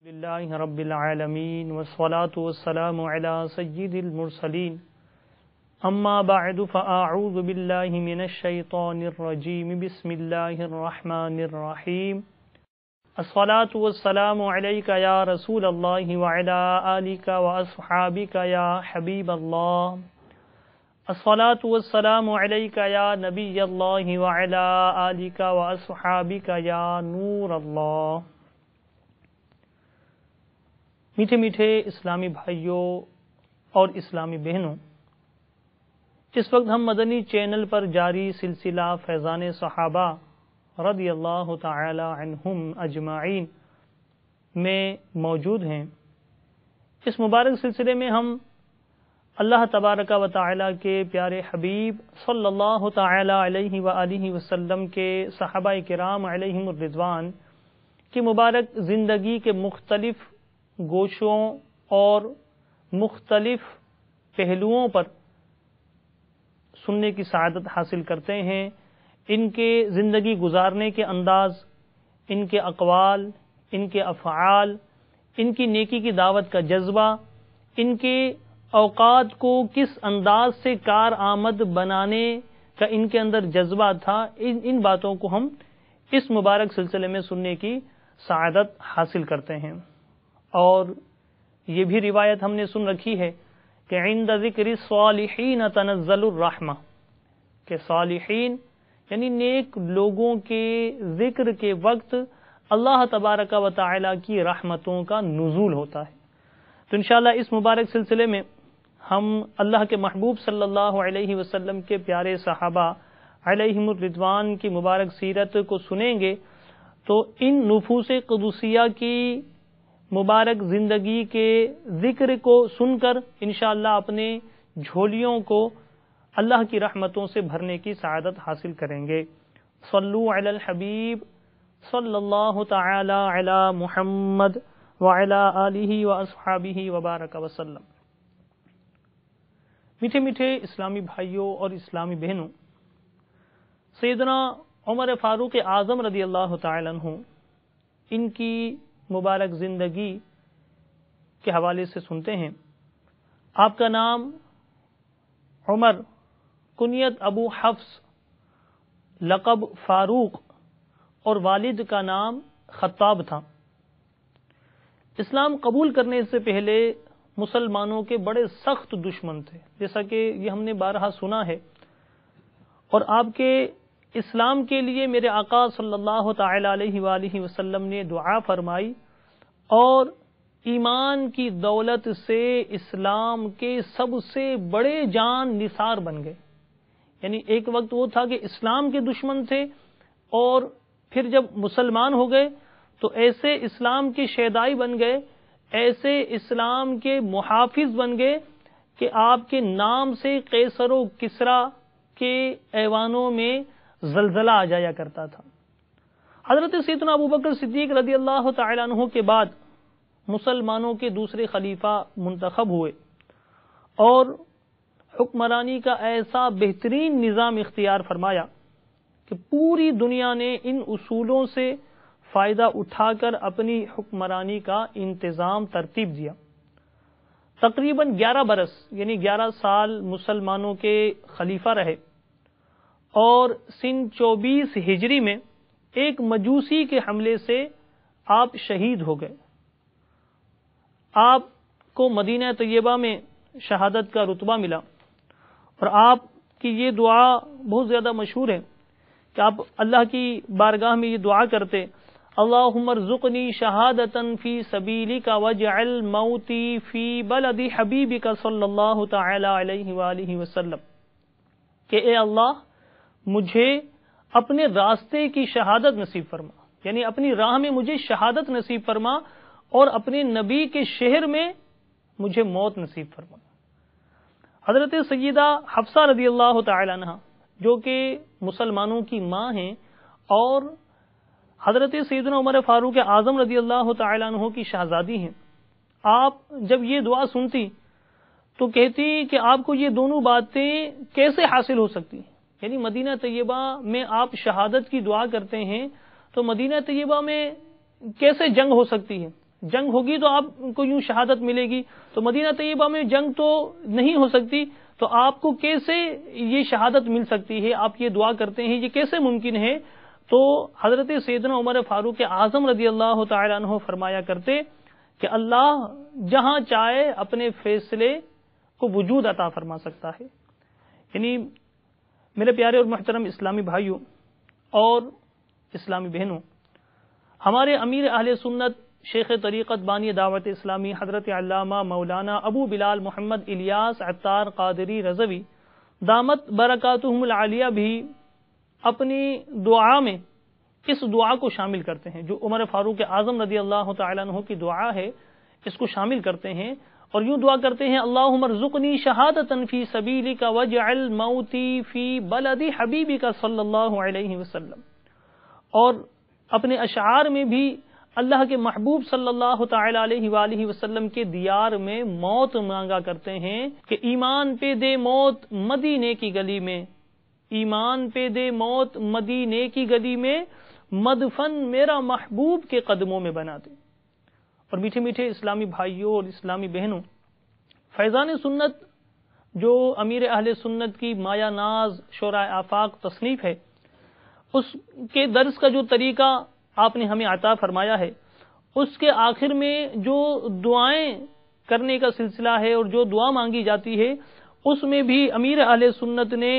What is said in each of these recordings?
للہ رب العالمین والصلاة والسلام علی سید المرسلین اما بعد فاعوذ باللہ من الشیطان الرجیم بسم اللہ الرحمن الرحیم الصلاة والسلام علیک یا رسول اللہ وعلی آلک واصحابک یا حبیب اللہ الصلاة والسلام علیک یا نبی اللہ وعلی آلک واصحابک یا نور اللہ۔ میٹھے میٹھے اسلامی بھائیوں اور اسلامی بہنوں، اس وقت ہم مدنی چینل پر جاری سلسلہ فیضان صحابہ رضی اللہ تعالی عنہم اجمعین میں موجود ہیں۔ اس مبارک سلسلے میں ہم اللہ تبارک و تعالی کے پیارے حبیب صلی اللہ تعالی علیہ وآلہ وسلم کے صحابہ کرام علیہم الرضوان کی مبارک زندگی کے مختلف گوشوں اور مختلف پہلوؤں پر سننے کی سعادت حاصل کرتے ہیں۔ ان کے زندگی گزارنے کے انداز، ان کے اقوال، ان کے افعال، ان کی نیکی کی دعوت کا جذبہ، ان کے اوقات کو کس انداز سے کارآمد بنانے کا ان کے اندر جذبہ تھا، ان باتوں کو ہم اس مبارک سلسلے میں سننے کی سعادت حاصل کرتے ہیں۔ اور یہ بھی روایت ہم نے سن رکھی ہے کہ عند ذکر الصالحین تنزل الرحمہ، کہ صالحین یعنی نیک لوگوں کے ذکر کے وقت اللہ تبارک و تعالی کی رحمتوں کا نزول ہوتا ہے۔ تو انشاءاللہ اس مبارک سلسلے میں ہم اللہ کے محبوب صلی اللہ علیہ وسلم کے پیارے صحابہ علیہم الرضوان کی مبارک سیرت کو سنیں گے، تو ان نفوس قدسیہ کی مبارک زندگی کے ذکر کو سن کر انشاءاللہ اپنے جھولیوں کو اللہ کی رحمتوں سے بھرنے کی سعادت حاصل کریں گے۔ صلو علی الحبیب صلی اللہ تعالی علی محمد وعلی آلہ واصحابہ وبارک وسلم۔ میٹھے میٹھے اسلامی بھائیوں اور اسلامی بہنوں، سیدنا عمر فاروق اعظم رضی اللہ تعالی عنہ، ان کی مبارک زندگی کے حوالے سے سنتے ہیں۔ آپ کا نام عمر، کنیت ابو حفص، لقب فاروق اور والد کا نام خطاب تھا۔ اسلام قبول کرنے سے پہلے مسلمانوں کے بڑے سخت دشمن تھے، جیسا کہ یہ ہم نے بارہا سنا ہے، اور آپ کے اسلام کے لیے میرے آقا صلی اللہ تعالی علیہ وآلہ وسلم نے دعا فرمائی، اور ایمان کی دولت سے اسلام کے سب سے بڑے جان نثار بن گئے۔ یعنی ایک وقت وہ تھا کہ اسلام کے دشمن تھے، اور پھر جب مسلمان ہو گئے تو ایسے اسلام کے شیدائی بن گئے، ایسے اسلام کے محافظ بن گئے کہ آپ کے نام سے قیصر و کسریٰ کے ایوانوں میں زلزلہ آ جایا کرتا تھا۔ حضرت سیدنا ابوبکر صدیق رضی اللہ تعالی عنہ کے بعد مسلمانوں کے دوسرے خلیفہ منتخب ہوئے، اور حکمرانی کا ایسا بہترین نظام اختیار فرمایا کہ پوری دنیا نے ان اصولوں سے فائدہ اٹھا کر اپنی حکمرانی کا انتظام ترتیب دیا۔ تقریباً 11 برس یعنی 11 سال مسلمانوں کے خلیفہ رہے، اور سن 24 ہجری میں ایک مجوسی کے حملے سے آپ شہید ہو گئے۔ آپ کو مدینہ طیبہ میں شہادت کا رتبہ ملا، اور آپ کی یہ دعا بہت زیادہ مشہور ہے کہ آپ اللہ کی بارگاہ میں یہ دعا کرتے: اللہم ارزقنی شہادتا فی سبیلک واجعل موتی فی بلد حبیبک صلی اللہ تعالی علیہ وآلہ وسلم، کہ اے اللہ مجھے اپنے راستے کی شہادت نصیب فرما، یعنی اپنی راہ میں مجھے شہادت نصیب فرما، اور اپنے نبی کے شہر میں مجھے موت نصیب فرما۔ حضرت سیدہ حفصہ رضی اللہ تعالی عنہ، جو کہ مسلمانوں کی ماں ہیں اور حضرت سیدنا عمر فاروق اعظم رضی اللہ تعالی عنہ کی شہزادی ہیں، آپ جب یہ دعا سنتی تو کہتی کہ آپ کو یہ دونوں باتیں کیسے حاصل ہو سکتی ہیں؟ یعنی مدینہ طیبہ میں آپ شہادت کی دعا کرتے ہیں، تو مدینہ طیبہ میں کیسے جنگ ہو سکتی ہے؟ جنگ ہوگی تو آپ کو یوں شہادت ملے گی، تو مدینہ طیبہ میں جنگ تو نہیں ہو سکتی، تو آپ کو کیسے یہ شہادت مل سکتی ہے؟ آپ یہ دعا کرتے ہیں، یہ کیسے ممکن ہے؟ تو حضرت سیدنا عمر فاروق اعظم رضی اللہ تعالی عنہ فرمایا کرتے کہ اللہ جہاں چاہے اپنے فیصلے کو وجود عطا فرما سکتا ہے۔ یعنی میرے پیارے اور محترم اسلامی بھائیوں اور اسلامی بہنوں، ہمارے امیر اہل سنت شیخ طریقت بانی دعوت اسلامی حضرت علامہ مولانا ابو بلال محمد الیاس عطار قادری رضوی دامت برکاتہم العالیہ بھی اپنی دعا میں اس دعا کو شامل کرتے ہیں، جو عمر فاروق اعظم رضی اللہ تعالیٰ عنہ کی دعا ہے، اس کو شامل کرتے ہیں اور یوں دعا کرتے ہیں: اللہم ارزقنی شہادتا فی سبیلک واجعل موتی فی بلد حبیبک صلی اللہ علیہ وسلم۔ اور اپنے اشعار میں بھی اللہ کے محبوب صلی اللہ تعالی علیہ وآلہ وسلم کے دیار میں موت مانگا کرتے ہیں کہ ایمان پہ دے موت مدینے کی گلی میں، ایمان پہ دے موت مدینے کی گلی میں، مدفن میرا محبوب کے قدموں میں بنا دے۔ اور میٹھے میٹھے اسلامی بھائیوں اور اسلامی بہنوں، فیضان سنت جو امیر اہل سنت کی مایا ناز شورائے آفاق تصنیف ہے، اس کے درس کا جو طریقہ آپ نے ہمیں عطا فرمایا ہے، اس کے آخر میں جو دعائیں کرنے کا سلسلہ ہے اور جو دعا مانگی جاتی ہے، اس میں بھی امیر اہل سنت نے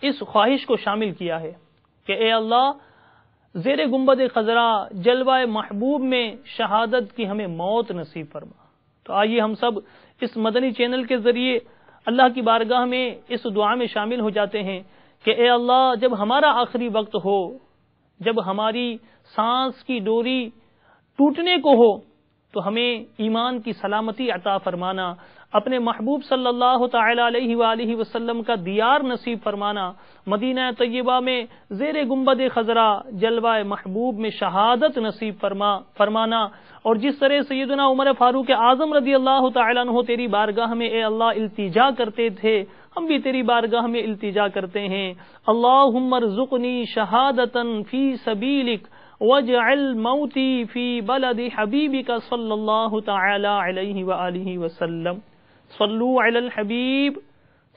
اس خواہش کو شامل کیا ہے کہ اے اللہ، زیر گنبد خضرا جلوہ محبوب میں شہادت کی ہمیں موت نصیب فرما۔ تو آئیے ہم سب اس مدنی چینل کے ذریعے اللہ کی بارگاہ میں اس دعا میں شامل ہو جاتے ہیں کہ اے اللہ، جب ہمارا آخری وقت ہو، جب ہماری سانس کی ڈوری ٹوٹنے کو ہو، تو ہمیں ایمان کی سلامتی عطا فرمانا، اپنے محبوب صلی اللہ تعالی علیہ وآلہ وسلم کا دیار نصیب فرمانا، مدینہ طیبہ میں زیر گنبد خضرا جلوہ محبوب میں شہادت نصیب فرمانا، اور جس طرح سیدنا عمر فاروق اعظم رضی اللہ تعالیٰ عنہ تیری بارگاہ میں اے اللہ التجا کرتے تھے، ہم بھی تیری بارگاہ میں التجا کرتے ہیں۔ اللہم ارزقنی شہادتا فی سبیلک واجعل موتی فی بلد حبیبک صلی اللہ تعالی علیہ وآلہ وسلم۔ صلو علی الحبیب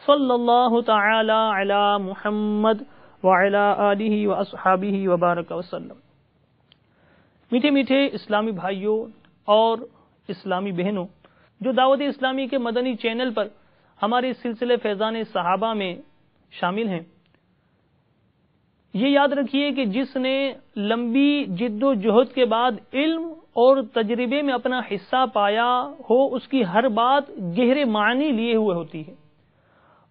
صلی اللہ تعالی علی محمد وعلی آلہ واصحابہ وبارک وسلم۔ میٹھے میٹھے اسلامی بھائیوں اور اسلامی بہنوں، جو دعوت اسلامی کے مدنی چینل پر ہمارے سلسلے فیضان صحابہ میں شامل ہیں، یہ یاد رکھیے کہ جس نے لمبی جد و جہد کے بعد علم اور تجربے میں اپنا حصہ پایا ہو، اس کی ہر بات گہرے معنی لیے ہوئے ہوتی ہے،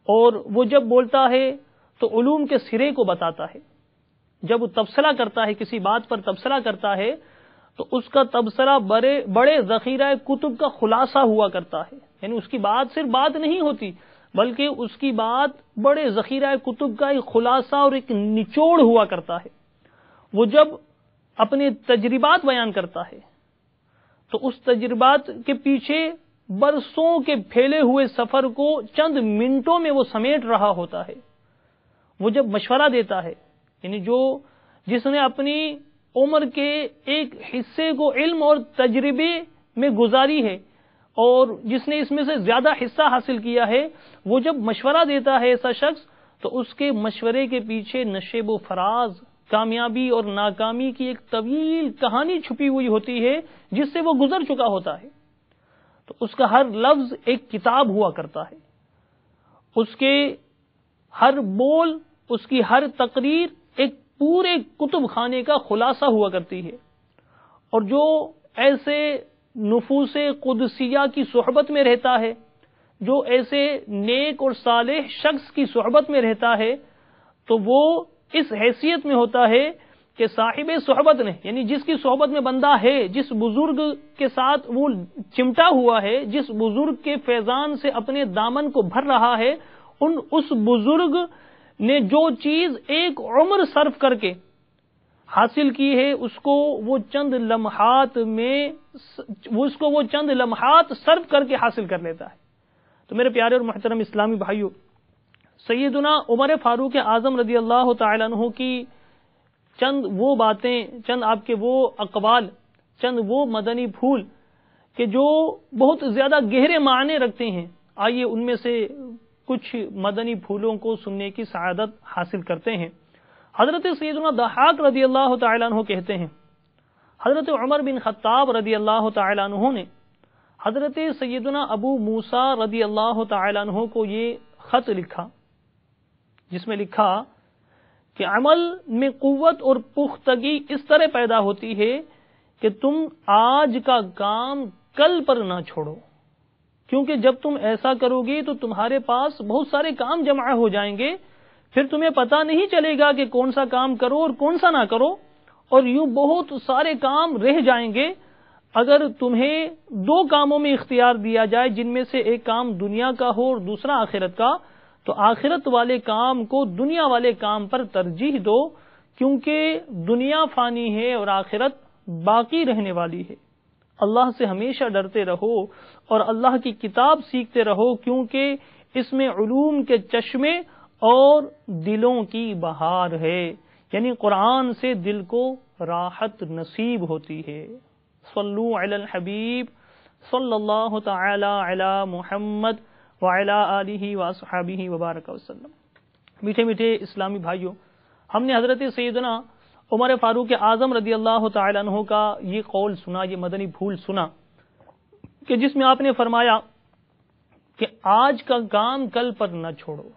اور وہ جب بولتا ہے تو علوم کے سرے کو بتاتا ہے۔ جب وہ تبصرہ کرتا ہے، کسی بات پر تبصرہ کرتا ہے، تو اس کا تبصرہ بڑے ذخیرہ کتب کا خلاصہ ہوا کرتا ہے، یعنی اس کی بات صرف بات نہیں ہوتی، بلکہ اس کی بات بڑے ذخیرہ کتب کا ایک خلاصہ اور ایک نچوڑ ہوا کرتا ہے۔ وہ جب اپنے تجربات بیان کرتا ہے تو اس تجربات کے پیچھے برسوں کے پھیلے ہوئے سفر کو چند منٹوں میں وہ سمیٹ رہا ہوتا ہے۔ وہ جب مشورہ دیتا ہے، یعنی جس نے اپنی عمر کے ایک حصے کو علم اور تجربے میں گزاری ہے اور جس نے اس میں سے زیادہ حصہ حاصل کیا ہے، وہ جب مشورہ دیتا ہے ایسا شخص، تو اس کے مشورے کے پیچھے نشیب و فراز، کامیابی اور ناکامی کی ایک طویل کہانی چھپی ہوئی ہوتی ہے جس سے وہ گزر چکا ہوتا ہے۔ تو اس کا ہر لفظ ایک کتاب ہوا کرتا ہے، اس کے ہر بول، اس کی ہر تقریر ایک پورے کتب خانے کا خلاصہ ہوا کرتی ہے۔ اور جو ایسے نفوس قدسیہ کی صحبت میں رہتا ہے، جو ایسے نیک اور صالح شخص کی صحبت میں رہتا ہے، تو وہ اس حیثیت میں ہوتا ہے کہ صاحب صحبت نے، یعنی جس کی صحبت میں بندہ ہے، جس بزرگ کے ساتھ وہ چمٹا ہوا ہے، جس بزرگ کے فیضان سے اپنے دامن کو بھر رہا ہے، اس بزرگ نے جو چیز ایک عمر صرف کر کے حاصل کی ہے، اس کو وہ چند لمحات صرف کر کے حاصل کر لیتا ہے۔ تو میرے پیارے اور محترم اسلامی بھائیوں، سیدنا عمر فاروق اعظم رضی اللہ تعالی عنہ کی چند وہ باتیں، چند آپ کے وہ اقوال، چند وہ مدنی پھول کہ جو بہت زیادہ گہرے معنی رکھتے ہیں. آئیے ان میں سے کچھ مدنی پھولوں کو سننے کی سعادت حاصل کرتے ہیں. حضرت سیدنا ضحاک رضی اللہ تعالیٰ عنہ کہتے ہیں حضرت عمر بن خطاب رضی اللہ تعالیٰ عنہ نے حضرت سیدنا ابو موسیٰ رضی اللہ تعالیٰ عنہ کو یہ خط لکھا، جس میں لکھا کہ عمل میں قوت اور پختگی اس طرح پیدا ہوتی ہے کہ تم آج کا کام کل پر نہ چھوڑو، کیونکہ جب تم ایسا کرو گے تو تمہارے پاس بہت سارے کام جمع ہو جائیں گے، پھر تمہیں پتہ نہیں چلے گا کہ کون سا کام کرو اور کون سا نہ کرو، اور یوں بہت سارے کام رہ جائیں گے. اگر تمہیں دو کاموں میں اختیار دیا جائے جن میں سے ایک کام دنیا کا ہو اور دوسرا آخرت کا، تو آخرت والے کام کو دنیا والے کام پر ترجیح دو، کیونکہ دنیا فانی ہے اور آخرت باقی رہنے والی ہے. اللہ سے ہمیشہ ڈرتے رہو اور اللہ کی کتاب سیکھتے رہو، کیونکہ اس میں علوم کے چشمے اور دلوں کی بہار ہے، یعنی قرآن سے دل کو راحت نصیب ہوتی ہے. صلو علی الحبیب صلی اللہ تعالی علی محمد وعلی آلہ واصحابہ وبارک وسلم. میٹھے میٹھے اسلامی بھائیوں، ہم نے حضرت سیدنا عمر فاروق اعظم رضی اللہ تعالی عنہ کا یہ قول سنا، یہ مدنی پھول سنا، کہ جس میں آپ نے فرمایا کہ آج کا کام کل پر نہ چھوڑو.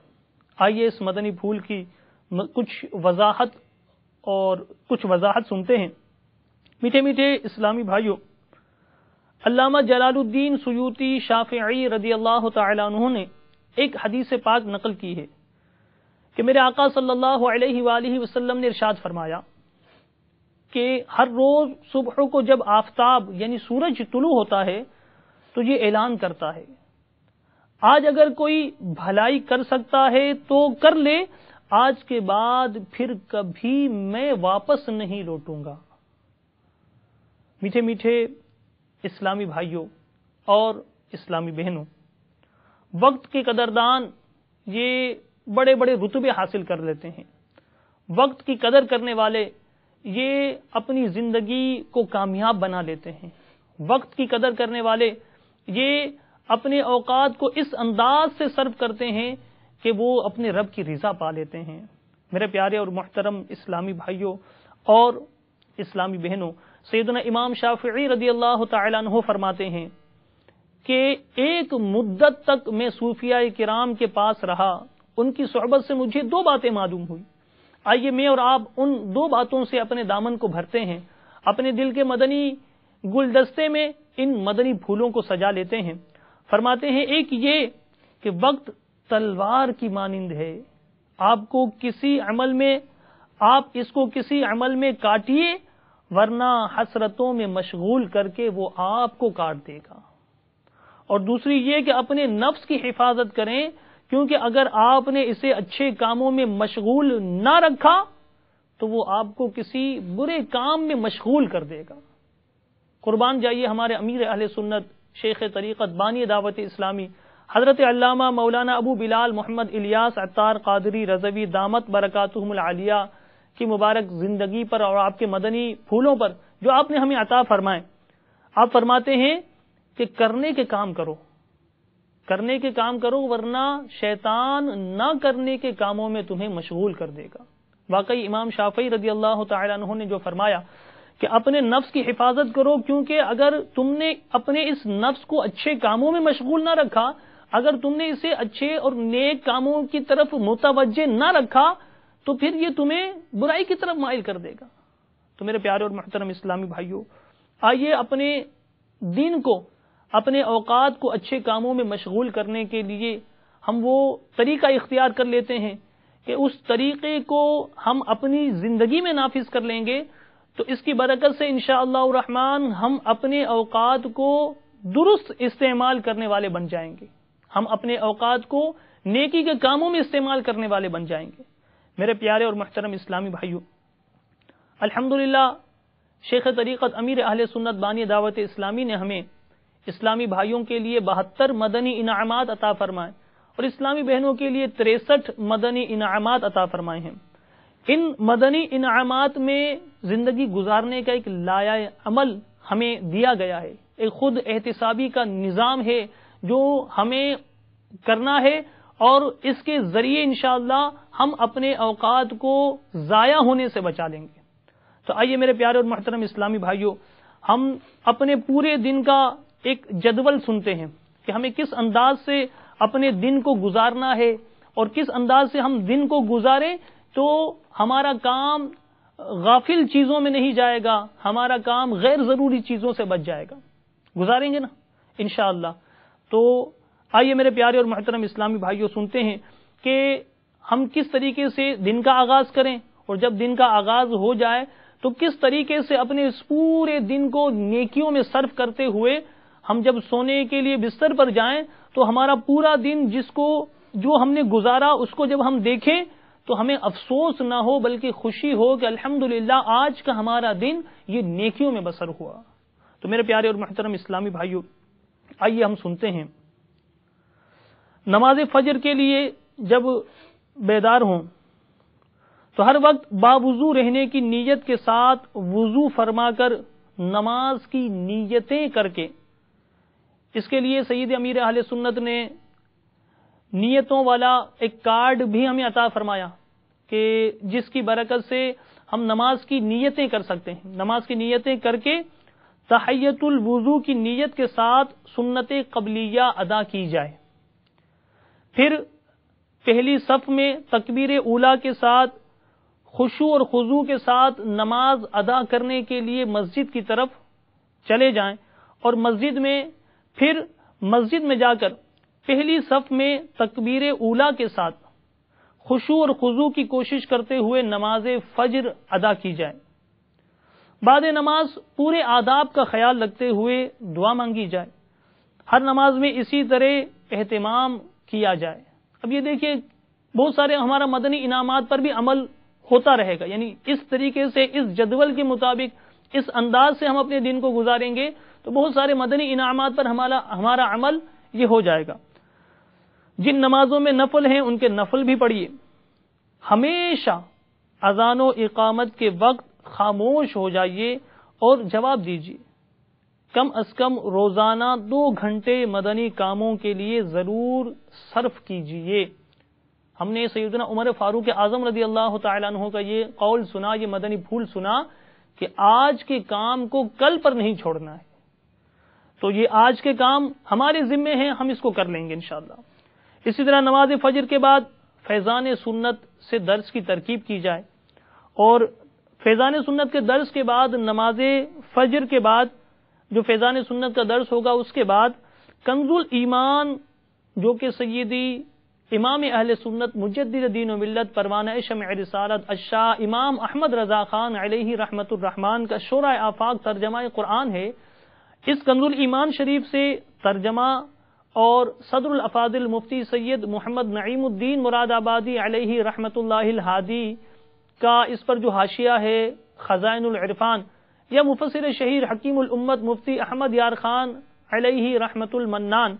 آئیے اس مدنی پھول کی کچھ وضاحت سنتے ہیں. میٹھے میٹھے اسلامی بھائیوں، علامہ جلال الدین سیوطی شافعی رضی اللہ تعالی عنہ نے ایک حدیث پاک نقل کی ہے کہ میرے آقا صلی اللہ علیہ وآلہ وسلم نے ارشاد فرمایا کہ ہر روز صبح کو جب آفتاب یعنی سورج طلوع ہوتا ہے تو یہ اعلان کرتا ہے، آج اگر کوئی بھلائی کر سکتا ہے تو کر لے، آج کے بعد پھر کبھی میں واپس نہیں لوٹوں گا. میٹھے میٹھے اسلامی بھائیوں اور اسلامی بہنوں، وقت کے قدردان یہ بڑے بڑے رتبے حاصل کر لیتے ہیں. وقت کی قدر کرنے والے یہ اپنی زندگی کو کامیاب بنا لیتے ہیں. وقت کی قدر کرنے والے یہ اپنے اوقات کو اس انداز سے صرف کرتے ہیں کہ وہ اپنے رب کی رضا پا لیتے ہیں. میرے پیارے اور محترم اسلامی بھائیوں اور اسلامی بہنوں، سیدنا امام شافعی رضی اللہ تعالیٰ عنہ فرماتے ہیں کہ ایک مدت تک میں صوفیاء کرام کے پاس رہا، ان کی صحبت سے مجھے دو باتیں معلوم ہوئی. آئیے میں اور آپ ان دو باتوں سے اپنے دامن کو بھرتے ہیں، اپنے دل کے مدنی گلدستے میں ان مدنی پھولوں کو سجا لیتے ہیں. فرماتے ہیں ایک یہ کہ وقت تلوار کی مانند ہے، آپ اس کو کسی عمل میں کاٹیے، ورنہ حسرتوں میں مشغول کر کے وہ آپ کو کاٹ دے گا. اور دوسری یہ کہ اپنے نفس کی حفاظت کریں، کیونکہ اگر آپ نے اسے اچھے کاموں میں مشغول نہ رکھا تو وہ آپ کو کسی برے کام میں مشغول کر دے گا. قربان جائیے ہمارے امیر اہل سنت، شیخ طریقت، بانی دعوت اسلامی حضرت علامہ مولانا ابو بلال محمد الیاس عطار قادری رضوی دامت برکاتہم العالیہ کی مبارک زندگی پر اور آپ کے مدنی پھولوں پر جو آپ نے ہمیں عطا فرمائے. آپ فرماتے ہیں کہ کرنے کے کام کرو ورنہ شیطان نہ کرنے کے کاموں میں تمہیں مشغول کر دے گا. واقعی امام شافعی رضی اللہ تعالی عنہ نے جو فرمایا کہ اپنے نفس کی حفاظت کرو، کیونکہ اگر تم نے اپنے اس نفس کو اچھے کاموں میں مشغول نہ رکھا، اگر تم نے اسے اچھے اور نیک کاموں کی طرف متوجہ نہ رکھا تو پھر یہ تمہیں برائی کی طرف مائل کر دے گا. تو میرے پیارے اور محترم اسلامی بھائیوں، آئیے اپنے دین کو، اپنے اوقات کو اچھے کاموں میں مشغول کرنے کے لیے ہم وہ طریقہ اختیار کر لیتے ہیں کہ اس طریقے کو ہم اپنی زندگی میں نافذ کر لیں گے تو اس کی برکت سے انشاءاللہ الرحمن ہم اپنے اوقات کو درست استعمال کرنے والے بن جائیں گے، ہم اپنے اوقات کو نیکی کے کاموں میں استعمال کرنے والے بن جائیں گے. میرے پیارے اور محترم اسلامی بھائیوں، الحمدللہ شیخ طریقت امیر اہل سنت بانی دعوت اسلامی نے ہمیں اسلامی بھائیوں کے لیے 72 مدنی انعامات عطا فرمائے اور اسلامی بہنوں کے لیے 63 مدنی انعامات عطا فرمائے ہیں. ان مدنی انعامات میں زندگی گزارنے کا ایک لائحہ عمل ہمیں دیا گیا ہے ایک خود احتسابی کا نظام ہے جو ہمیں کرنا ہے، اور اس کے ذریعے انشاءاللہ ہم اپنے اوقات کو ضائع ہونے سے بچا لیں گے۔ تو آئیے میرے پیارے اور محترم اسلامی بھائیوں، ہم اپنے پورے دن کا ایک جدول سنتے ہیں کہ ہمیں کس انداز سے اپنے دن کو گزارنا ہے، اور کس انداز سے ہم دن کو گزاریں تو ہمارا کام غافل چیزوں میں نہیں جائے گا، ہمارا کام غیر ضروری چیزوں سے بچ جائے گا۔ گزاریں گے نا انشاءاللہ؟ تو آئیے میرے پیارے اور محترم اسلامی بھائیوں، سنتے ہیں کہ ہم کس طریقے سے دن کا آغاز کریں، اور جب دن کا آغاز ہو جائے تو کس طریقے سے اپنے اس پورے دن کو نیکیوں میں صرف کرتے ہوئے ہم جب سونے کے لیے بستر پر جائیں تو ہمارا پورا دن جو ہم نے گزارا اس کو جب ہم دیکھیں تو ہمیں افسوس نہ ہو بلکہ خوشی ہو کہ الحمدللہ آج کا ہمارا دن یہ نیکیوں میں بسر ہوا۔ تو میرے پیارے اور محترم اسلامی بھائیوں، آئیے ہم سنتے ہیں، نماز فجر کے لیے جب بیدار ہوں تو ہر وقت باوضو رہنے کی نیت کے ساتھ وضو فرما کر نماز کی نیتیں کر کے، اس کے لیے سید امیر اہل سنت نے نیتوں والا ایک کارڈ بھی ہمیں عطا فرمایا کہ جس کی برکت سے ہم نماز کی نیتیں کر سکتے ہیں۔ نماز کی نیتیں کر کے تحیۃ الوضو کی نیت کے ساتھ سنت قبلیہ ادا کی جائے، پھر پہلی صف میں تکبیر اولیٰ کے ساتھ خشوع اور خضوع کے ساتھ نماز ادا کرنے کے لیے مسجد کی طرف چلے جائیں، اور مسجد میں جا کر پہلی صف میں تکبیر اولیٰ کے ساتھ خشوع اور خضوع کی کوشش کرتے ہوئے نماز فجر ادا کی جائے۔ بعد نماز پورے آداب کا خیال رکھتے ہوئے دعا مانگی جائے۔ ہر نماز میں اسی طرح اہتمام کیا جائے۔ اب یہ دیکھیے، بہت سارے ہمارا مدنی انعامات پر بھی عمل ہوتا رہے گا، یعنی اس طریقے سے اس جدول کے مطابق اس انداز سے ہم اپنے دن کو گزاریں گے تو بہت سارے مدنی انعامات پر ہمارا عمل یہ ہو جائے گا۔ جن نمازوں میں نفل ہیں ان کے نفل بھی پڑھیے۔ ہمیشہ اذان و اقامت کے وقت خاموش ہو جائیے اور جواب دیجیے۔ کم از کم روزانہ 2 گھنٹے مدنی کاموں کے لیے ضرور صرف کیجیے۔ ہم نے سیدنا عمر فاروق اعظم رضی اللہ تعالیٰ عنہ کا یہ قول سنا، یہ مدنی پھول سنا کہ آج کے کام کو کل پر نہیں چھوڑنا ہے۔ تو یہ آج کے کام ہمارے ذمے ہیں، ہم اس کو کر لیں گے انشاءاللہ۔ اسی طرح نماز فجر کے بعد فیضان سنت سے درس کی ترکیب کی جائے، اور فیضان سنت کے درس کے بعد نماز فجر کے بعد جو فیضان سنت کا درس ہوگا اس کے بعد کنز الایمان، جو کہ سیدی امام اہل سنت مجدد دین و ملت پروانہ شمع رسالت الشاہ امام احمد رضا خان علیہ رحمت الرحمان کا شورۂ آفاق ترجمہ قرآن ہے، اس کنز الایمان شریف سے ترجمہ اور صدر الافاضل مفتی سید محمد نعیم الدین مراد آبادی علیہ رحمت اللہ الہادی کا اس پر جو حاشیہ ہے خزائن العرفان، یا مفسر شہیر حکیم الامت مفتی احمد یار خان علیہ رحمت المنان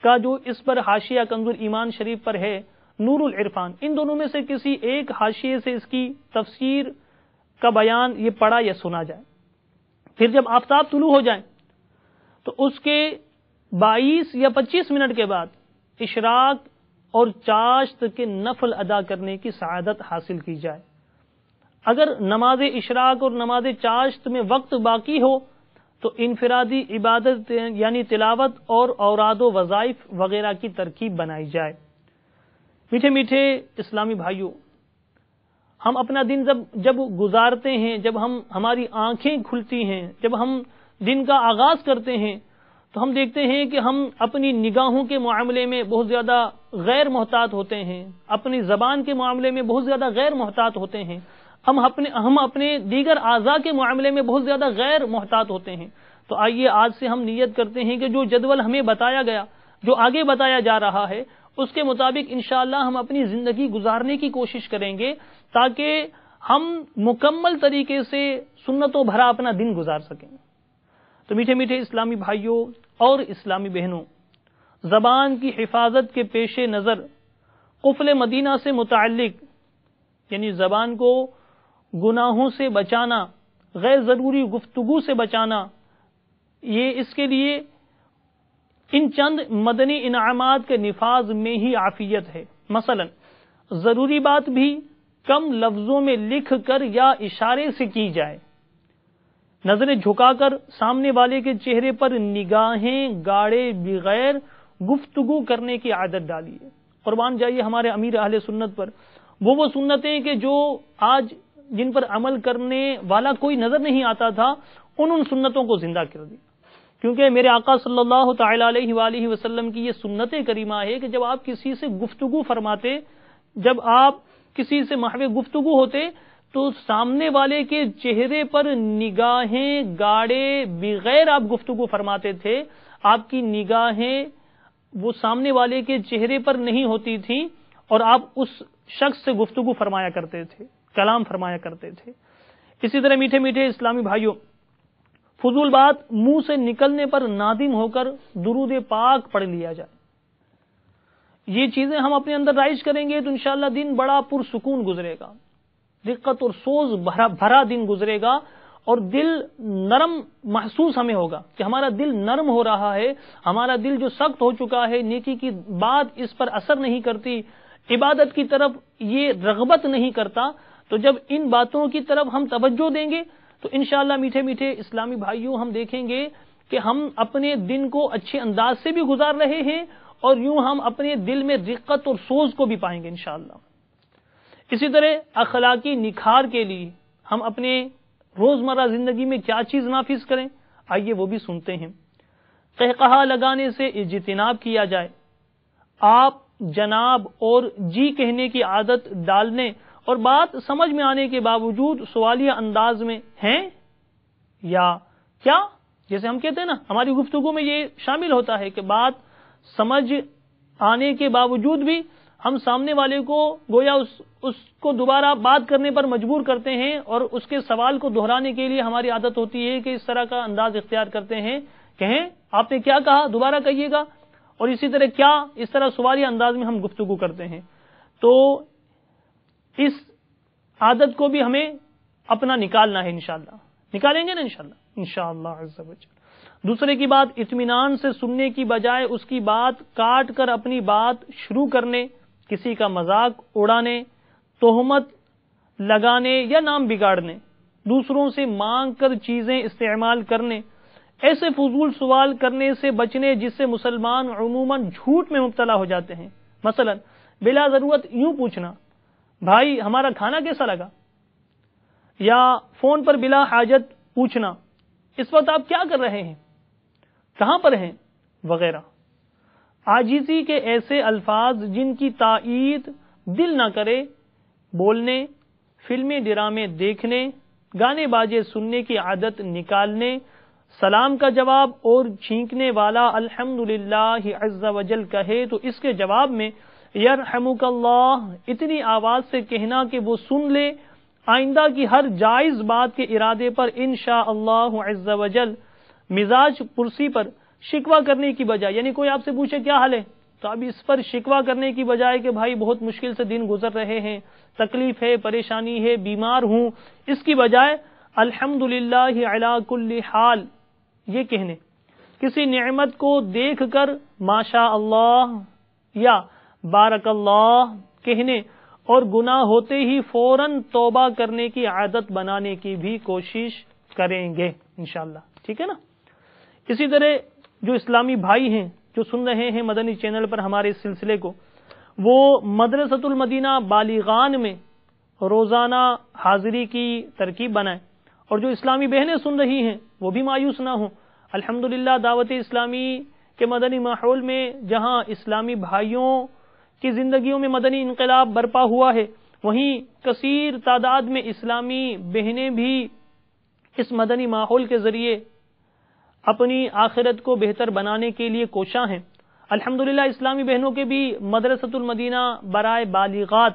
کا جو اس پر حاشیہ کنز الایمان شریف پر ہے نور العرفان، ان دونوں میں سے کسی ایک حاشیے سے اس کی تفسیر کا بیان یہ پڑھا یا سنا جائے۔ پھر جب آفتاب طلوع ہو جائیں تو اس کے 22 یا 25 منٹ کے بعد اشراق اور چاشت کے نفل ادا کرنے کی سعادت حاصل کی جائے۔ اگر نماز اشراق اور نماز چاشت میں وقت باقی ہو تو انفرادی عبادت یعنی تلاوت اور اوراد و وظائف وغیرہ کی ترکیب بنائی جائے۔ میٹھے میٹھے اسلامی بھائیوں، ہم اپنا دن جب گزارتے ہیں، جب ہماری آنکھیں کھلتی ہیں، جب ہم دن کا آغاز کرتے ہیں تو ہم دیکھتے ہیں کہ ہم اپنی نگاہوں کے معاملے میں بہت زیادہ غیر محتاط ہوتے ہیں، اپنی زبان کے معاملے میں بہت زیادہ غیر محتاط ہوتے ہیں، ہم اپنے دیگر اعضاء کے معاملے میں بہت زیادہ غیر محتاط ہوتے ہیں۔ تو آئیے آج سے ہم نیت کرتے ہیں کہ جو جدول ہمیں بتایا گیا، جو آگے بتایا جا رہا ہے، اس کے مطابق انشاءاللہ ہم اپنی زندگی گزارنے کی کوشش کریں گے تاکہ ہم مکمل طریقے سے سنتوں بھرا اپنا دن گزار سکیں۔ تو میٹھے میٹھے اسلامی بھائیوں اور اسلامی بہنوں، زبان کی حفاظت کے پیش نظر قفل مدینہ سے متعلق، یعنی زبان کو گناہوں سے بچانا، غیر ضروری گفتگو سے بچانا، یہ اس کے لیے ان چند مدنی انعامات کے نفاذ میں ہی عافیت ہے۔ مثلا ضروری بات بھی کم لفظوں میں لکھ کر یا اشارے سے کی جائے، نظریں جھکا کر سامنے والے کے چہرے پر نگاہیں گاڑے بغیر گفتگو کرنے کی عادت ڈالیے۔ قربان جائیے ہمارے امیر اہل سنت پر، وہ سنتیں کہ جو آج جن پر عمل کرنے والا کوئی نظر نہیں آتا تھا، ان سنتوں کو زندہ کر دیا، کیونکہ میرے آقا صلی اللہ تعالی علیہ وآلہ وسلم کی یہ سنت کریمہ ہے کہ جب آپ کسی سے گفتگو فرماتے، جب آپ کسی سے محو گفتگو ہوتے تو سامنے والے کے چہرے پر نگاہیں گاڑے بغیر آپ گفتگو فرماتے تھے، آپ کی نگاہیں وہ سامنے والے کے چہرے پر نہیں ہوتی تھیں اور آپ اس شخص سے گفتگو فرمایا کرتے تھے، کلام فرمایا کرتے تھے۔ اسی طرح میٹھے میٹھے اسلامی بھائیوں، فضول بات منہ سے نکلنے پر نادم ہو کر درود پاک پڑھ لیا جائے۔ یہ چیزیں ہم اپنے اندر رائج کریں گے تو انشاءاللہ دن بڑا پرسکون گزرے گا، دقت اور سوز بھرا دن گزرے گا، اور دل نرم محسوس ہمیں ہوگا کہ ہمارا دل نرم ہو رہا ہے، ہمارا دل جو سخت ہو چکا ہے، نیکی کی بات اس پر اثر نہیں کرتی، عبادت کی طرف یہ رغبت نہیں کرتا، تو جب ان باتوں کی طرف ہم توجہ دیں گے تو انشاءاللہ میٹھے میٹھے اسلامی بھائیوں ہم دیکھیں گے کہ ہم اپنے دن کو اچھے انداز سے بھی گزار رہے ہیں، اور یوں ہم اپنے دل میں رقت اور سوز کو بھی پائیں گے انشاءاللہ۔ اسی طرح اخلاقی نکھار کے لیے ہم اپنے روزمرہ زندگی میں کیا چیز نافذ کریں، آئیے وہ بھی سنتے ہیں۔ قہقہا لگانے سے اجتناب کیا جائے، آپ جناب اور جی کہنے کی عادت ڈالنے اور بات سمجھ میں آنے کے باوجود سوالیہ انداز میں ہیں یا کیا، جیسے ہم کہتے ہیں نا، ہماری گفتگو میں یہ شامل ہوتا ہے کہ بات سمجھ آنے کے باوجود بھی ہم سامنے والے کو گویا اس کو دوبارہ بات کرنے پر مجبور کرتے ہیں، اور اس کے سوال کو دہرانے کے لیے ہماری عادت ہوتی ہے کہ اس طرح کا انداز اختیار کرتے ہیں، کہیں آپ نے کیا کہا، دوبارہ کہیے گا، اور اسی طرح کیا، اس طرح سوالی انداز میں ہم گفتگو کرتے ہیں۔ تو اس عادت کو بھی ہمیں اپنا نکالنا ہے انشاءاللہ، نکالیں گے نا انشاءاللہ عز و جل۔ دوسرے کی بات اطمینان سے سننے کی بجائے اس کی بات کاٹ کر اپنی بات شروع کرنے، کسی کا مذاق اڑانے، تہمت لگانے یا نام بگاڑنے، دوسروں سے مانگ کر چیزیں استعمال کرنے، ایسے فضول سوال کرنے سے بچنے جس سے مسلمان عموماً جھوٹ میں مبتلا ہو جاتے ہیں۔ مثلا بلا ضرورت یوں پوچھنا، بھائی ہمارا کھانا کیسا لگا، یا فون پر بلا حاجت پوچھنا، اس وقت آپ کیا کر رہے ہیں، کہاں پر ہیں، وغیرہ۔ عاجزی کے ایسے الفاظ جن کی تائید دل نہ کرے بولنے، فلمیں ڈرامے دیکھنے، گانے باجے سننے کی عادت نکالنے، سلام کا جواب اور چھینکنے والا الحمدللہ عز و جل کہے تو اس کے جواب میں یرحمک اللہ اتنی آواز سے کہنا کہ وہ سن لے۔ آئندہ کی ہر جائز بات کے ارادے پر انشاءاللہ عز و جل مزاج پرسی پر شکوہ کرنے کی بجائے، یعنی کوئی آپ سے پوچھے کیا حال ہے تو اب اس پر شکوہ کرنے کی بجائے کہ بھائی بہت مشکل سے دن گزر رہے ہیں، تکلیف ہے، پریشانی ہے، بیمار ہوں، اس کی بجائے الحمدللہ علی کل حال یہ کہنے، کسی نعمت کو دیکھ کر ماشاء اللہ یا بارک اللہ کہنے، اور گناہ ہوتے ہی فوراً توبہ کرنے کی عادت بنانے کی بھی کوشش کریں گے انشاءاللہ، ٹھیک ہے نا۔ اسی طرح جو اسلامی بھائی ہیں جو سن رہے ہیں مدنی چینل پر ہمارے اس سلسلے کو، وہ مدرسۃ المدینہ بالیغان میں روزانہ حاضری کی ترکیب بنائیں، اور جو اسلامی بہنیں سن رہی ہیں وہ بھی مایوس نہ ہوں۔ الحمدللہ دعوت اسلامی کے مدنی ماحول میں جہاں اسلامی بھائیوں کی زندگیوں میں مدنی انقلاب برپا ہوا ہے، وہیں کثیر تعداد میں اسلامی بہنیں بھی اس مدنی ماحول کے ذریعے اپنی آخرت کو بہتر بنانے کے لیے کوشاں ہیں۔ الحمدللہ اسلامی بہنوں کے بھی مدرسۃ المدینہ برائے بالغات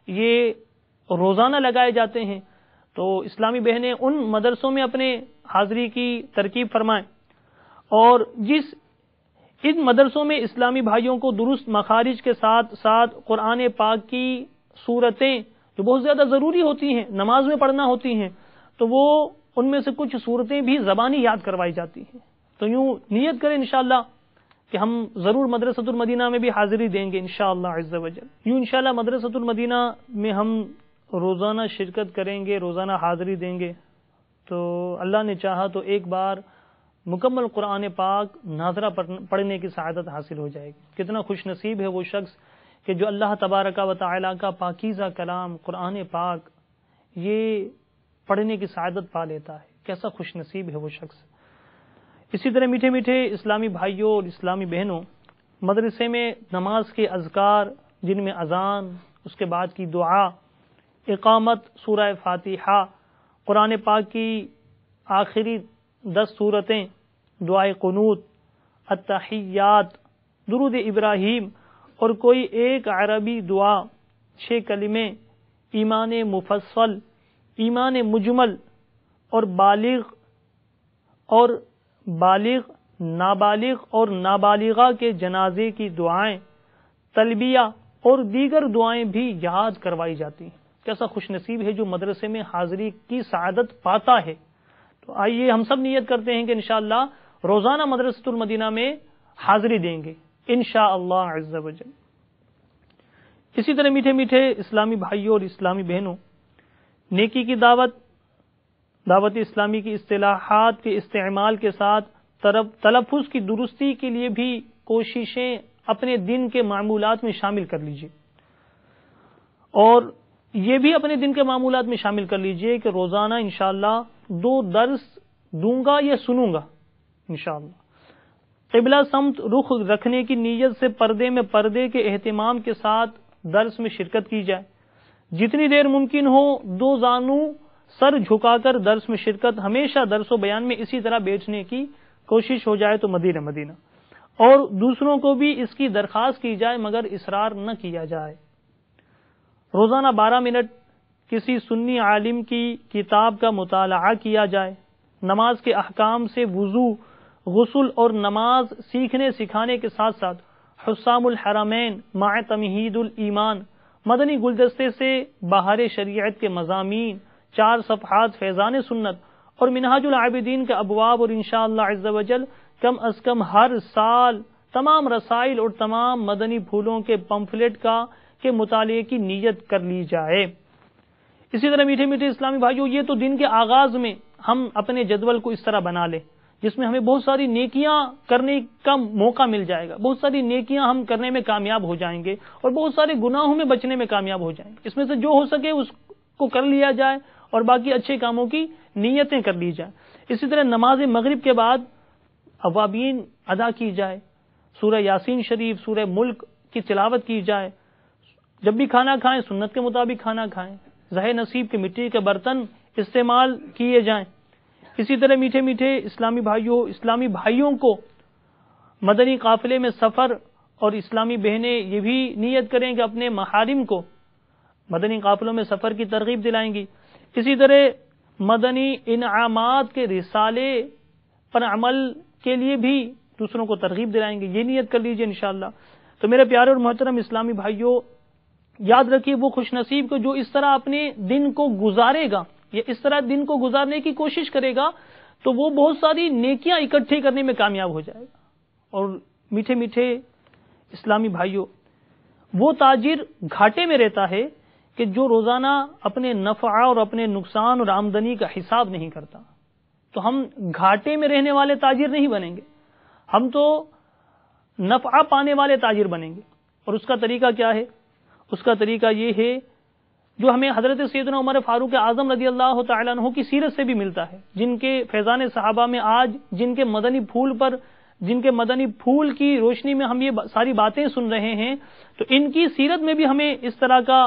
یہ روزانہ لگائے جاتے ہیں، تو اسلامی بہنیں ان مدرسوں میں اپنے حاضری کی ترکیب فرمائیں، اور جس ان مدرسوں میں اسلامی بھائیوں کو درست مخارج کے ساتھ ساتھ قرآن پاک کی صورتیں جو بہت زیادہ ضروری ہوتی ہیں، نماز میں پڑھنا ہوتی ہیں، تو وہ ان میں سے کچھ صورتیں بھی زبانی یاد کروائی جاتی ہیں، تو یوں نیت کریں انشاءاللہ کہ ہم ضرور مدرسۃ المدینہ میں بھی حاضری دیں گے انشاءاللہ عز و جل. یوں انشاءاللہ مدرسۃ المدینہ میں ہم روزانہ شرکت کریں گے، روزانہ حاضری دیں گے، تو اللہ نے چاہا تو ایک بار مکمل قرآن پاک ناظرہ پڑھنے کی سعادت حاصل ہو جائے گی. کتنا خوش نصیب ہے وہ شخص کہ جو اللہ تبارک و تعالیٰ کا پاکیزہ کلام قرآن پاک یہ پڑھنے کی سعادت پا لیتا ہے. کیسا خوش نصیب ہے وہ شخص. اسی طرح میٹھے میٹھے اسلامی بھائیوں اور اسلامی بہنوں، مدرسے میں نماز کے اذکار جن میں اذان، اس کے بعد کی دعا، اقامت، سورہ فاتحہ، قرآن پاک کی آخری 10 سورتیں، دعائے قنوت، التحیات، درود ابراہیم اور کوئی ایک عربی دعا، 6 کلمے، ایمان مفصل، ایمان مجمل اور بالغ، نابالغ اور نابالغہ کے جنازے کی دعائیں، تلبیہ اور دیگر دعائیں بھی یاد کروائی جاتی ہیں. کیسا خوش نصیب ہے جو مدرسے میں حاضری کی سعادت پاتا ہے. تو آئیے ہم سب نیت کرتے ہیں کہ انشاءاللہ روزانہ مدرسۃ المدینہ میں حاضری دیں گے انشاءاللہ عز و جل. اسی طرح میٹھے میٹھے اسلامی بھائیوں اور اسلامی بہنوں، نیکی کی دعوت اسلامی کی اصطلاحات کے استعمال کے ساتھ تلفظ کی درستی کے لیے بھی کوششیں اپنے دن کے معمولات میں شامل کر لیجیے، اور یہ بھی اپنے دن کے معمولات میں شامل کر لیجئے کہ روزانہ انشاءاللہ 2 درس دوں گا یا سنوں گا انشاءاللہ. قبلہ سمت رخ رکھنے کی نیت سے پردے کے اہتمام کے ساتھ درس میں شرکت کی جائے. جتنی دیر ممکن ہو 2 زانو سر جھکا کر درس میں شرکت. ہمیشہ درس و بیان میں اسی طرح بیٹھنے کی کوشش ہو جائے تو مدینہ، اور دوسروں کو بھی اس کی درخواست کی جائے مگر اصرار نہ کیا جائے. روزانہ 12 منٹ کسی سنی عالم کی کتاب کا مطالعہ کیا جائے. نماز کے احکام سے وضو، غسل اور نماز سیکھنے سکھانے کے ساتھ ساتھ حسام الحرمین مع تمہید الایمان، مدنی گلدستے سے بہار شریعت کے مضامین، 4 صفحات فیضان سنت اور منہاج العابدین کے ابواب، اور انشاءاللہ عز و جل کم از کم ہر سال تمام رسائل اور تمام مدنی پھولوں کے پمفلٹ کے مطالعے کی نیت کر لی جائے. اسی طرح میٹھے میٹھے اسلامی بھائیوں، یہ تو دن کے آغاز میں ہم اپنے جدول کو اس طرح بنا لیں جس میں ہمیں بہت ساری نیکیاں کرنے کا موقع مل جائے گا، بہت ساری نیکیاں ہم کرنے میں کامیاب ہو جائیں گے اور بہت سارے گناہوں میں بچنے میں کامیاب ہو جائیں گے. اس میں سے جو ہو سکے اس کو کر لیا جائے اور باقی اچھے کاموں کی نیتیں کر لی جائیں. اسی طرح نماز مغرب کے بعد اوابین ادا کی جائے، سورہ یاسین شریف، سورہ ملک کی تلاوت کی جائے. جب بھی کھانا کھائیں سنت کے مطابق کھانا کھائیں. زہ نصیب کے مٹی کے برتن استعمال کیے جائیں. اسی طرح میٹھے میٹھے اسلامی بھائیوں کو مدنی قافلے میں سفر، اور اسلامی بہنیں یہ بھی نیت کریں کہ اپنے محارم کو مدنی قافلوں میں سفر کی ترغیب دلائیں گی. اسی طرح مدنی انعامات کے رسالے پر عمل کے لیے بھی دوسروں کو ترغیب دلائیں گے. یہ نیت کر لیجئے انشاءاللہ. تو میرے پیارے اور محترم اسلامی بھائیوں، یاد رکھیے وہ خوش نصیب کو جو اس طرح اپنے دن کو گزارے گا یا اس طرح دن کو گزارنے کی کوشش کرے گا تو وہ بہت ساری نیکیاں اکٹھی کرنے میں کامیاب ہو جائے گا. اور میٹھے میٹھے اسلامی بھائیوں، وہ تاجر گھاٹے میں رہتا ہے کہ جو روزانہ اپنے نفع اور اپنے نقصان اور آمدنی کا حساب نہیں کرتا. تو ہم گھاٹے میں رہنے والے تاجر نہیں بنیں گے، ہم تو نفع پانے والے تاجر بنیں گے. اور اس کا طریقہ کیا ہے؟ اس کا طریقہ یہ ہے جو ہمیں حضرت سیدنا عمر فاروق اعظم رضی اللہ تعالیٰ عنہ کی سیرت سے بھی ملتا ہے، جن کے فیضان صحابہ میں آج جن کے مدنی پھول کی روشنی میں ہم یہ ساری باتیں سن رہے ہیں، تو ان کی سیرت میں بھی ہمیں اس طرح کا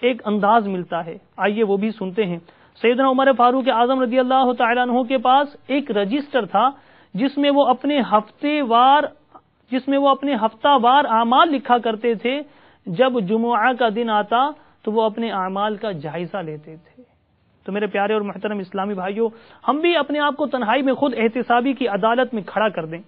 ایک انداز ملتا ہے. آئیے وہ بھی سنتے ہیں. سیدنا عمر فاروق اعظم رضی اللہ تعالیٰ عنہ کے پاس ایک رجسٹر تھا جس میں وہ اپنے ہفتہ وار اعمال لکھا کرتے تھے. جب جمعہ کا دن آتا تو وہ اپنے اعمال کا جائزہ لیتے تھے. تو میرے پیارے اور محترم اسلامی بھائیوں، ہم بھی اپنے آپ کو تنہائی میں خود احتسابی کی عدالت میں کھڑا کر دیں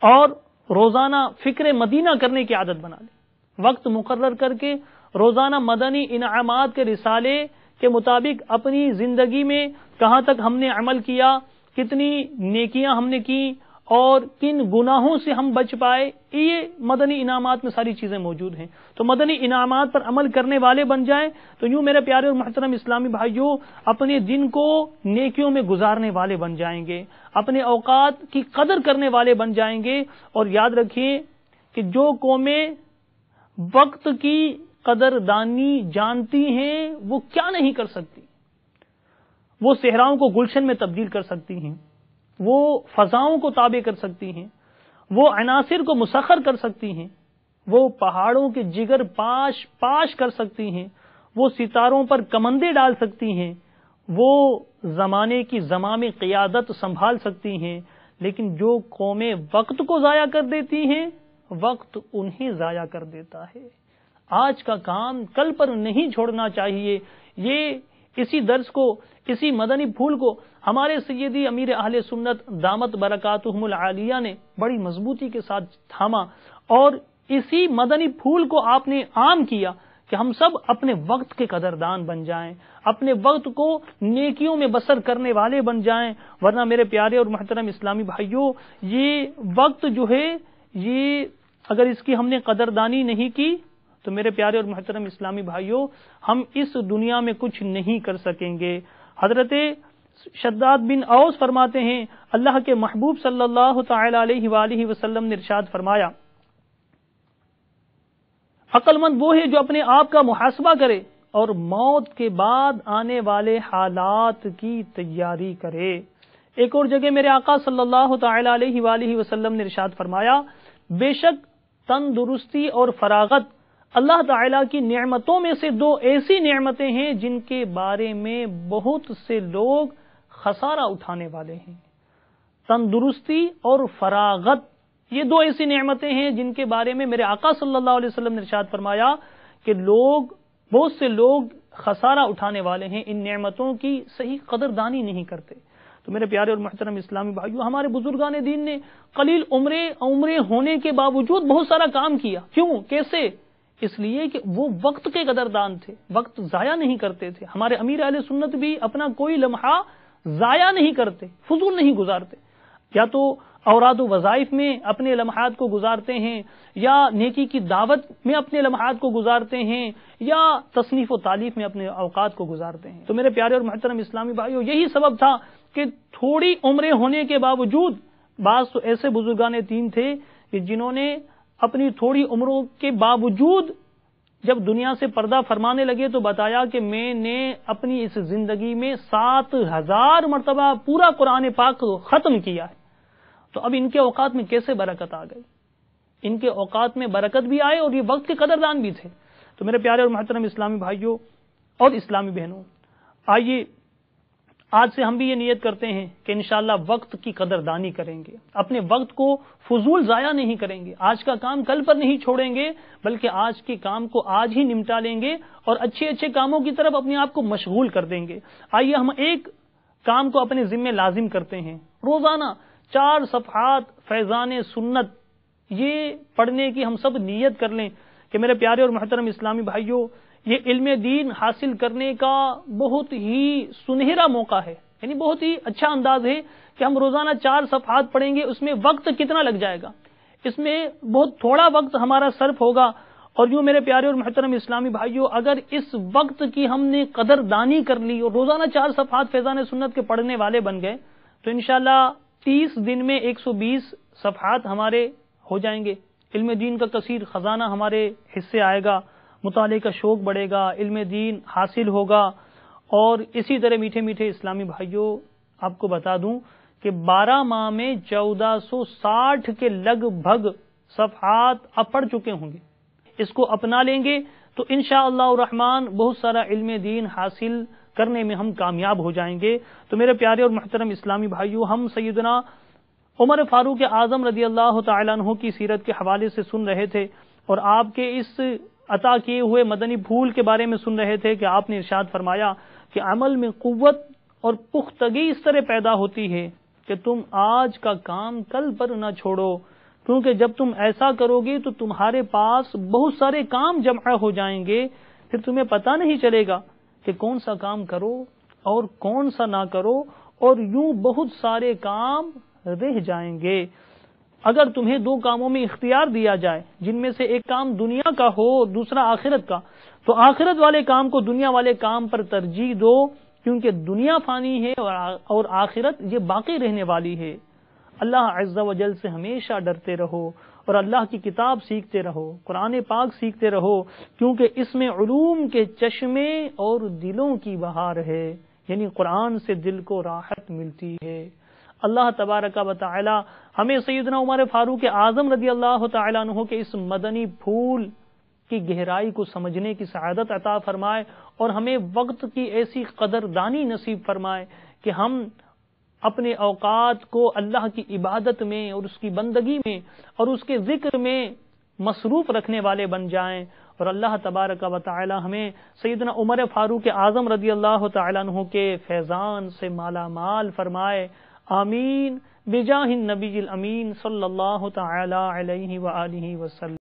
اور روزانہ فکر مدینہ کرنے کی عادت بنا لیں. وقت مقرر کر کے روزانہ مدنی انعامات کے رسالے کے مطابق اپنی زندگی میں کہاں تک ہم نے عمل کیا، کتنی نیکیاں ہم نے کی اور کن گناہوں سے ہم بچ پائے، یہ مدنی انعامات میں ساری چیزیں موجود ہیں۔ تو مدنی انعامات پر عمل کرنے والے بن جائیں تو یوں میرے پیارے اور محترم اسلامی بھائیوں اپنے دن کو نیکیوں میں گزارنے والے بن جائیں گے، اپنے اوقات کی قدر کرنے والے بن جائیں گے۔ اور یاد رکھیے کہ جو قومیں وقت کی قدردانی جانتی ہیں وہ کیا نہیں کر سکتی؟ وہ صحراؤں کو گلشن میں تبدیل کر سکتی ہیں، وہ فضاؤں کو تابع کر سکتی ہیں، وہ عناصر کو مسخر کر سکتی ہیں، وہ پہاڑوں کے جگر پاش کر سکتی ہیں، وہ ستاروں پر کمندیں ڈال سکتی ہیں، وہ زمانے کی زمام قیادت سنبھال سکتی ہیں۔ لیکن جو قومیں وقت کو ضائع کر دیتی ہیں وقت انہیں ضائع کر دیتا ہے۔ آج کا کام کل پر نہیں چھوڑنا چاہیے۔ یہ اسی درس کو، اسی مدنی پھول کو ہمارے سیدی امیر اہل سنت دامت برکاتہم العالیہ نے بڑی مضبوطی کے ساتھ تھاما، اور اسی مدنی پھول کو آپ نے عام کیا کہ ہم سب اپنے وقت کے قدردان بن جائیں، اپنے وقت کو نیکیوں میں بسر کرنے والے بن جائیں۔ ورنہ میرے پیارے اور محترم اسلامی بھائیوں، یہ وقت جو ہے، یہ اگر اس کی ہم نے قدردانی نہیں کی تو میرے پیارے اور محترم اسلامی بھائیوں ہم اس دنیا میں کچھ نہیں کر سکیں گے۔ حضرت شداد بن اوس فرماتے ہیں اللہ کے محبوب صلی اللہ تعالی علیہ وآلہ وسلم نے ارشاد فرمایا، عقل مند وہ ہے جو اپنے آپ کا محاسبہ کرے اور موت کے بعد آنے والے حالات کی تیاری کرے۔ ایک اور جگہ میرے آقا صلی اللہ تعالی علیہ وآلہ وسلم نے ارشاد فرمایا، بے شک تندرستی اور فراغت اللہ تعالیٰ کی نعمتوں میں سے دو ایسی نعمتیں ہیں جن کے بارے میں بہت سے لوگ خسارہ اٹھانے والے ہیں۔ تندرستی اور فراغت، یہ دو ایسی نعمتیں ہیں جن کے بارے میں میرے آقا صلی اللہ علیہ وسلم نے ارشاد فرمایا کہ بہت سے لوگ خسارہ اٹھانے والے ہیں، ان نعمتوں کی صحیح قدردانی نہیں کرتے۔ تو میرے پیارے اور محترم اسلامی بھائیوں، ہمارے بزرگان دین نے قلیل عمریں ہونے کے باوجود بہت سارا کام کیا۔ کیوں؟ کیسے؟ اس لیے کہ وہ وقت کے قدردان تھے، وقت ضائع نہیں کرتے تھے۔ ہمارے امیر اہل سنت بھی اپنا کوئی لمحہ ضائع نہیں کرتے، فضول نہیں گزارتے، یا تو اوراد و وظائف میں اپنے لمحات کو گزارتے ہیں، یا نیکی کی دعوت میں اپنے لمحات کو گزارتے ہیں، یا تصنیف و تالیف میں اپنے اوقات کو گزارتے ہیں۔ تو میرے پیارے اور محترم اسلامی بھائیوں، یہی سبب تھا کہ تھوڑی عمریں ہونے کے باوجود بعض تو ایسے بزرگان دین تھے کہ جنہوں نے اپنی تھوڑی عمروں کے باوجود جب دنیا سے پردہ فرمانے لگے تو بتایا کہ میں نے اپنی اس زندگی میں 7000 مرتبہ پورا قرآن پاک ختم کیا ہے۔ تو اب ان کے اوقات میں کیسے برکت آ گئی؟ ان کے اوقات میں برکت بھی آئے اور یہ وقت کے قدردان بھی تھے۔ تو میرے پیارے اور محترم اسلامی بھائیوں اور اسلامی بہنوں، آئیے آج سے ہم بھی یہ نیت کرتے ہیں کہ انشاءاللہ وقت کی قدردانی کریں گے، اپنے وقت کو فضول ضائع نہیں کریں گے، آج کا کام کل پر نہیں چھوڑیں گے، بلکہ آج کے کام کو آج ہی نمٹا لیں گے اور اچھے اچھے کاموں کی طرف اپنے آپ کو مشغول کر دیں گے۔ آئیے ہم ایک کام کو اپنے ذمہ لازم کرتے ہیں، روزانہ 4 صفحات فیضان سنت یہ پڑھنے کی ہم سب نیت کر لیں کہ میرے پیارے اور محترم اسلامی بھائیوں، یہ علم دین حاصل کرنے کا بہت ہی سنہرا موقع ہے، یعنی بہت ہی اچھا انداز ہے کہ ہم روزانہ 4 صفحات پڑھیں گے۔ اس میں وقت کتنا لگ جائے گا؟ اس میں بہت تھوڑا وقت ہمارا صرف ہوگا۔ اور یوں میرے پیارے اور محترم اسلامی بھائیوں، اگر اس وقت کی ہم نے قدردانی کر لی اور روزانہ 4 صفحات فیضان سنت کے پڑھنے والے بن گئے تو انشاءاللہ 30 دن میں 120 صفحات ہمارے ہو جائیں گے۔ علم دین کا کثیر خزانہ ہمارے حصے آئے گا، مطالعے کا شوق بڑھے گا، علم دین حاصل ہوگا۔ اور اسی طرح میٹھے میٹھے اسلامی بھائیوں، آپ کو بتا دوں کہ 12 ماہ میں 1460 کے لگ بھگ صفحات آپ پڑھ چکے ہوں گے۔ اس کو اپنا لیں گے تو انشاءاللہ الرحمن بہت سارا علم دین حاصل کرنے میں ہم کامیاب ہو جائیں گے۔ تو میرے پیارے اور محترم اسلامی بھائیوں، ہم سیدنا عمر فاروق اعظم رضی اللہ تعالیٰ عنہ کی سیرت کے حوالے سے سن رہے تھے اور آپ کے اس عطا کیے ہوئے مدنی پھول کے بارے میں سن رہے تھے کہ آپ نے ارشاد فرمایا کہ عمل میں قوت اور پختگی اس طرح پیدا ہوتی ہے کہ تم آج کا کام کل پر نہ چھوڑو، کیونکہ جب تم ایسا کرو گے تو تمہارے پاس بہت سارے کام جمع ہو جائیں گے، پھر تمہیں پتہ نہیں چلے گا کہ کون سا کام کرو اور کون سا نہ کرو، اور یوں بہت سارے کام رہ جائیں گے۔ اگر تمہیں دو کاموں میں اختیار دیا جائے جن میں سے ایک کام دنیا کا ہو اور دوسرا آخرت کا، تو آخرت والے کام کو دنیا والے کام پر ترجیح دو، کیونکہ دنیا فانی ہے اور آخرت یہ باقی رہنے والی ہے۔ اللہ عز و جل سے ہمیشہ ڈرتے رہو اور اللہ کی کتاب سیکھتے رہو، قرآن پاک سیکھتے رہو، کیونکہ اس میں علوم کے چشمے اور دلوں کی بہار ہے، یعنی قرآن سے دل کو راحت ملتی ہے۔ اللہ تبارک و تعالی ہمیں سیدنا عمر فاروق اعظم رضی اللہ تعالیٰ عنہ کے اس مدنی پھول کی گہرائی کو سمجھنے کی سعادت عطا فرمائے، اور ہمیں وقت کی ایسی قدردانی نصیب فرمائے کہ ہم اپنے اوقات کو اللہ کی عبادت میں اور اس کی بندگی میں اور اس کے ذکر میں مصروف رکھنے والے بن جائیں، اور اللہ تبارک و تعالی ہمیں سیدنا عمر فاروق اعظم رضی اللہ تعالیٰ عنہ کے فیضان سے مالا مال فرمائے۔ آمین بجاہ النبی الامین صلی اللہ تعالی علیہ وآلہ وسلم۔